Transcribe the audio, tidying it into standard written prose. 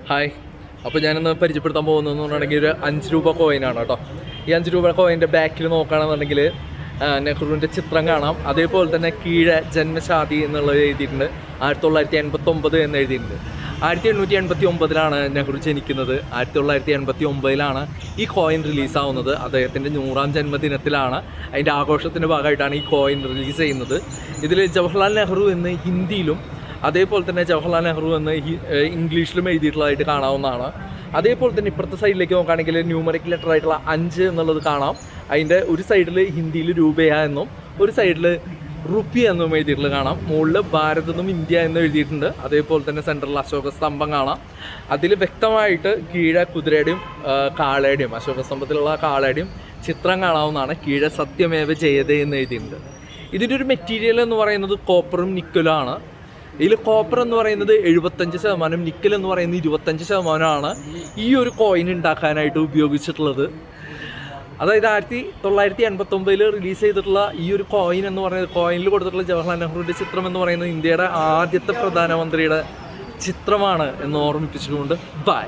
Hi. അപ്പോൾ ഞാനിന്ന് പരിചയപ്പെടുത്താൻ പോകുന്നതെന്ന് പറഞ്ഞിട്ടുണ്ടെങ്കിൽ ഒരു 5 രൂപ കോയിനാണ് കേട്ടോ. ഈ 5 രൂപ കോയിൻ്റെ ബാക്കിൽ നോക്കുകയാണെന്നുണ്ടെങ്കിൽ നെഹ്റുവിൻ്റെ ചിത്രം കാണാം. അതേപോലെ തന്നെ കീഴെ ജന്മശാതി എന്നുള്ളത് എഴുതിയിട്ടുണ്ട്. 1989 എന്ന് എഴുതിയിട്ടുണ്ട്. 1889 നെഹ്റു ജനിക്കുന്നത്. 1989 ഈ കോയിൻ റിലീസാവുന്നത്. അദ്ദേഹത്തിൻ്റെ 100ാം ജന്മദിനത്തിലാണ്. അതിൻ്റെ ആഘോഷത്തിൻ്റെ ഭാഗമായിട്ടാണ് ഈ കോയിൻ റിലീസ് ചെയ്യുന്നത്. ഇതിൽ ജവഹർലാൽ നെഹ്റു എന്ന് ഹിന്ദിയിലും അതേപോലെ തന്നെ ജവഹർലാൽ നെഹ്റു എന്ന് ഇംഗ്ലീഷിലും എഴുതിയിട്ടുള്ളതായിട്ട് കാണാവുന്നതാണ്. അതേപോലെ തന്നെ ഇപ്പുറത്തെ സൈഡിലേക്ക് നോക്കുകയാണെങ്കിൽ ന്യൂമറിക് ലെറ്റർ ആയിട്ടുള്ള 5 എന്നുള്ളത് കാണാം. അതിൻ്റെ ഒരു സൈഡിൽ ഹിന്ദിയിൽ രൂപയ എന്നും ഒരു സൈഡിൽ റുപ്പി എന്നും എഴുതിയിട്ടുള്ളത് കാണാം. മുകളിൽ ഭാരത് എന്നും ഇന്ത്യ എന്നും എഴുതിയിട്ടുണ്ട്. അതേപോലെ തന്നെ സെൻട്രൽ അശോക സ്തംഭം കാണാം. അതിൽ വ്യക്തമായിട്ട് കീഴെ കുതിരയുടെയും കാളയുടെയും അശോക സ്തംഭത്തിലുള്ള കാളയുടെയും ചിത്രം കാണാവുന്നതാണ്. കീഴെ സത്യമേവ ജയതേ എന്ന് എഴുതിയിട്ടുണ്ട്. ഇതിൻ്റെ ഒരു മെറ്റീരിയൽ എന്ന് പറയുന്നത് കോപ്പറും നിക്കലും ആണ്. ഇതിൽ കോപ്പർ എന്ന് പറയുന്നത് 75%, നിക്കൽ എന്ന് പറയുന്നത് 25% ഈ ഒരു കോയിൻ ഉണ്ടാക്കാനായിട്ട് ഉപയോഗിച്ചിട്ടുള്ളത്. അതായത് 1989 റിലീസ് ചെയ്തിട്ടുള്ള ഈ ഒരു കോയിൻ എന്ന് പറയുന്നത്, കോയിനിൽ കൊടുത്തിട്ടുള്ള ജവഹർലാൽ നെഹ്റുവിൻ്റെ ചിത്രം എന്ന് പറയുന്നത് ഇന്ത്യയുടെ ആദ്യത്തെ പ്രധാനമന്ത്രിയുടെ ചിത്രമാണ് എന്ന് ഓർമ്മിപ്പിച്ചുകൊണ്ട് ബൈ.